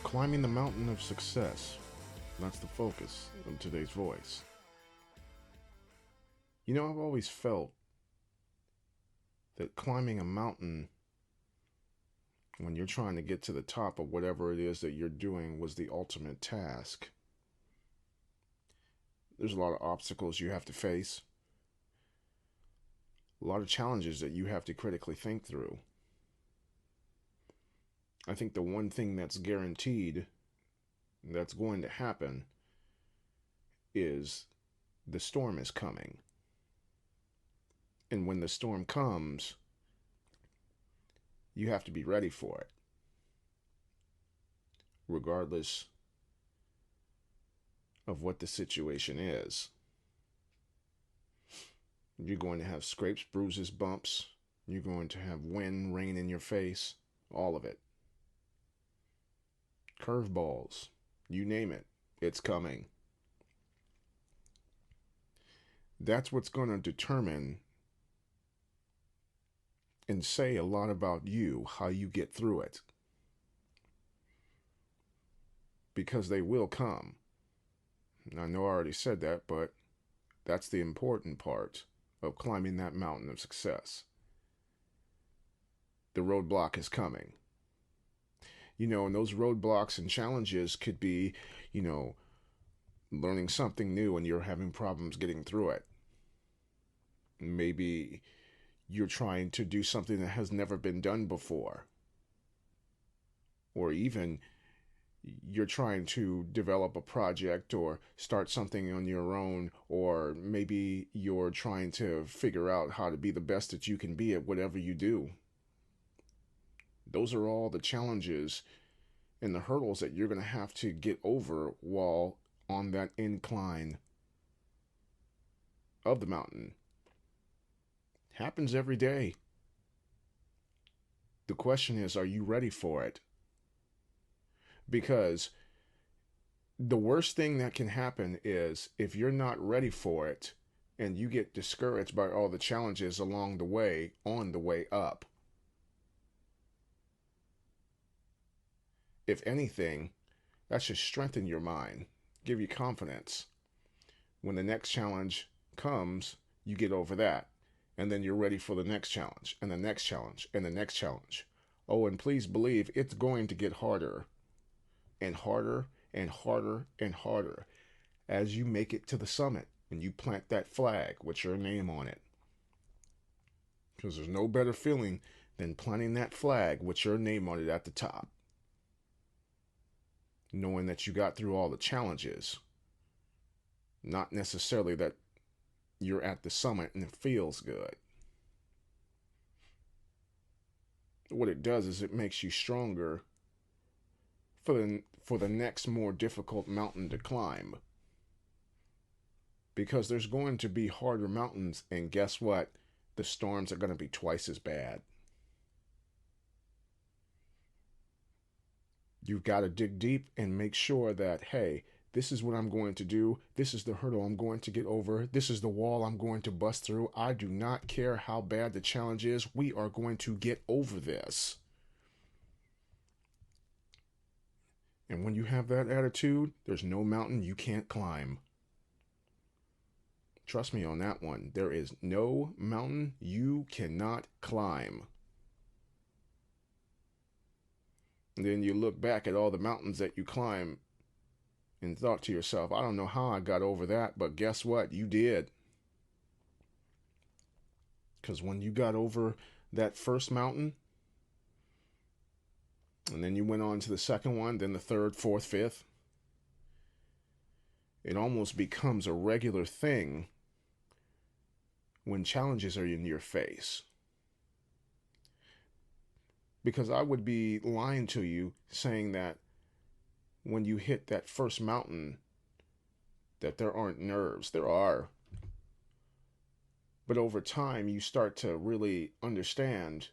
Climbing the mountain of success. That's the focus of today's voice. You know, I've always felt that climbing a mountain when you're trying to get to the top of whatever it is that you're doing was the ultimate task. There's a lot of obstacles you have to face, a lot of challenges that you have to critically think through. I think the one thing that's guaranteed that's going to happen is the storm is coming. And when the storm comes, you have to be ready for it, regardless of what the situation is. You're going to have scrapes, bruises, bumps. You're going to have wind, rain in your face, all of it. Curveballs, you name it, it's coming. That's what's going to determine and say a lot about you, how you get through it. Because they will come. I know I already said that, but that's the important part of climbing that mountain of success. The roadblock is coming. You know, and those roadblocks and challenges could be, learning something new and you're having problems getting through it. Maybe you're trying to do something that has never been done before. Or even you're trying to develop a project or start something on your own, or maybe you're trying to figure out how to be the best that you can be at whatever you do. Those are all the challenges and the hurdles that you're going to have to get over while on that incline of the mountain. Happens every day. The question is, are you ready for it? Because the worst thing that can happen is if you're not ready for it and you get discouraged by all the challenges along the way, on the way up. If anything, that should strengthen your mind, give you confidence. When the next challenge comes, you get over that. And then you're ready for the next challenge, and the next challenge, and the next challenge. Oh, and please believe it's going to get harder and harder and harder and harder as you make it to the summit and you plant that flag with your name on it. Because there's no better feeling than planting that flag with your name on it at the top. Knowing that you got through all the challenges. Not necessarily that you're at the summit and it feels good. What it does is it makes you stronger for the next more difficult mountain to climb. Because there's going to be harder mountains, and guess what? The storms are going to be twice as bad. You've got to dig deep and make sure that, hey, this is what I'm going to do. This is the hurdle I'm going to get over. This is the wall I'm going to bust through. I do not care how bad the challenge is. We are going to get over this. And when you have that attitude, there's no mountain you can't climb. Trust me on that one. There is no mountain you cannot climb. And then you look back at all the mountains that you climb and thought to yourself, I don't know how I got over that, but guess what? You did. Because when you got over that first mountain, and then you went on to the second one, then the third, fourth, fifth, it almost becomes a regular thing when challenges are in your face. Because I would be lying to you saying that when you hit that first mountain, that there aren't nerves. There are. But over time, you start to really understand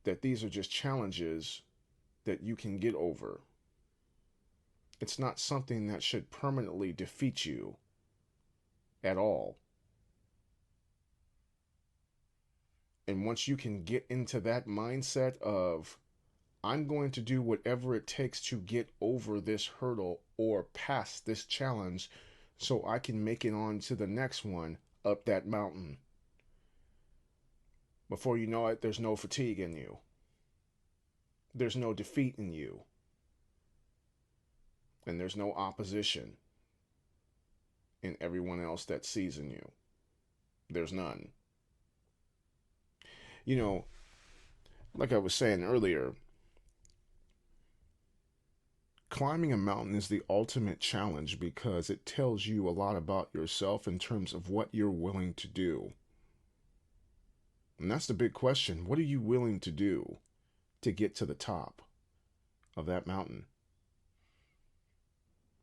that these are just challenges that you can get over. It's not something that should permanently defeat you at all. And once you can get into that mindset of, I'm going to do whatever it takes to get over this hurdle or past this challenge so I can make it on to the next one up that mountain. Before you know it, there's no fatigue in you. There's no defeat in you. And there's no opposition in everyone else that sees in you. There's none. You know, like I was saying earlier, climbing a mountain is the ultimate challenge because it tells you a lot about yourself in terms of what you're willing to do. And that's the big question. What are you willing to do to get to the top of that mountain?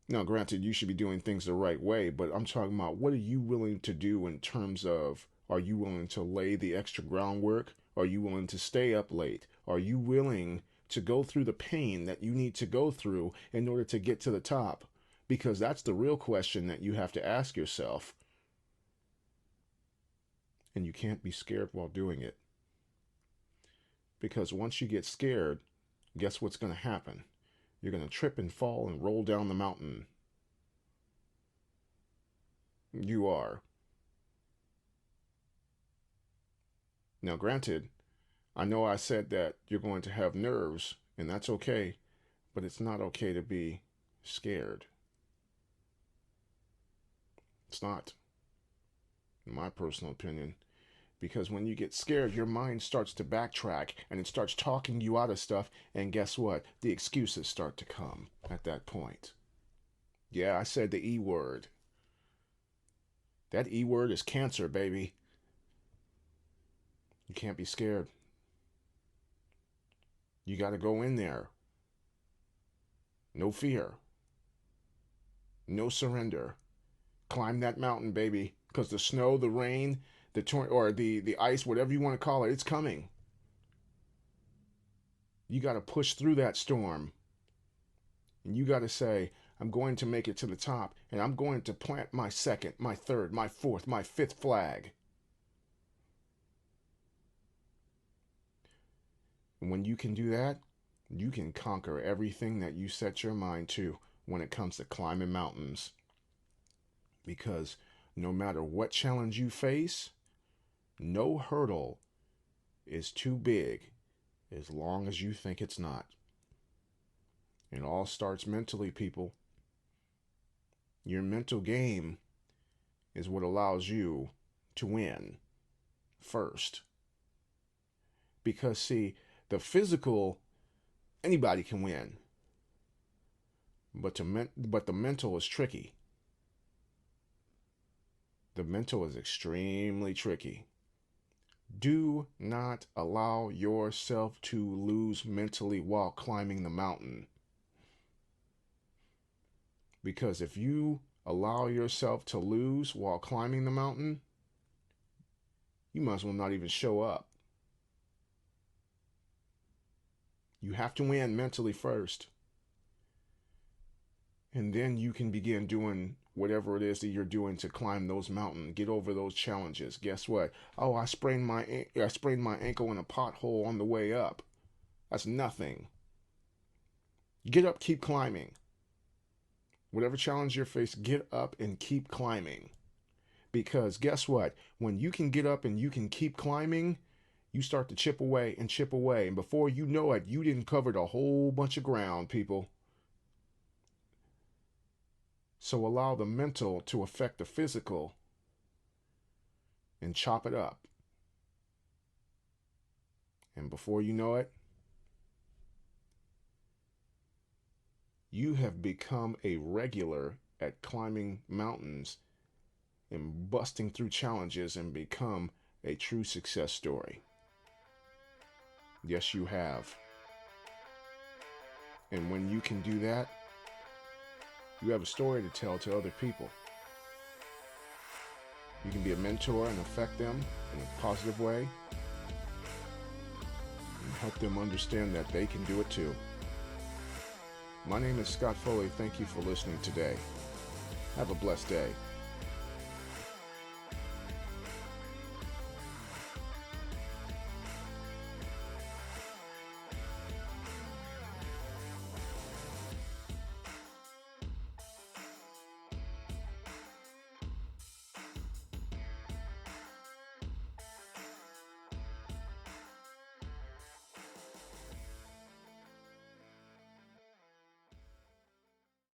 Now, granted, you should be doing things the right way, but I'm talking about what are you willing to do in terms of, are you willing to lay the extra groundwork? Are you willing to stay up late? Are you willing to go through the pain that you need to go through in order to get to the top? Because that's the real question that you have to ask yourself. And you can't be scared while doing it. Because once you get scared, guess what's going to happen? You're going to trip and fall and roll down the mountain. You are. Now, granted, I know I said that you're going to have nerves, and that's okay, but it's not okay to be scared. It's not, in my personal opinion. Because when you get scared, your mind starts to backtrack and it starts talking you out of stuff. And guess what? The excuses start to come at that point. Yeah, I said the E word. That E word is cancer, baby. You can't be scared. You got to go in there. No fear. No surrender. Climb that mountain, baby. Because the snow, the rain, or the ice, whatever you want to call it, it's coming. You got to push through that storm. And you got to say, I'm going to make it to the top, and I'm going to plant my second, my third, my fourth, my fifth flag. And when you can do that, you can conquer everything that you set your mind to when it comes to climbing mountains. Because no matter what challenge you face, no hurdle is too big as long as you think it's not. It all starts mentally, people. Your mental game is what allows you to win first. Because, see, the physical, anybody can win. But the mental is tricky. The mental is extremely tricky. Do not allow yourself to lose mentally while climbing the mountain. Because if you allow yourself to lose while climbing the mountain, you might as well not even show up. You have to win mentally first. And then you can begin doing whatever it is that you're doing to climb those mountains, get over those challenges. Guess what? Oh, I sprained my ankle in a pothole on the way up. That's nothing. Get up, keep climbing. Whatever challenge you're faced, get up and keep climbing. Because guess what? When you can get up and you can keep climbing, you start to chip away and chip away. And before you know it, you didn't cover a whole bunch of ground, people. So allow the mental to affect the physical and chop it up. And before you know it, you have become a regular at climbing mountains and busting through challenges and become a true success story. Yes, you have. And when you can do that, you have a story to tell to other people. You can be a mentor and affect them in a positive way and help them understand that they can do it too. My name is Scott Foley. Thank you for listening today. Have a blessed day.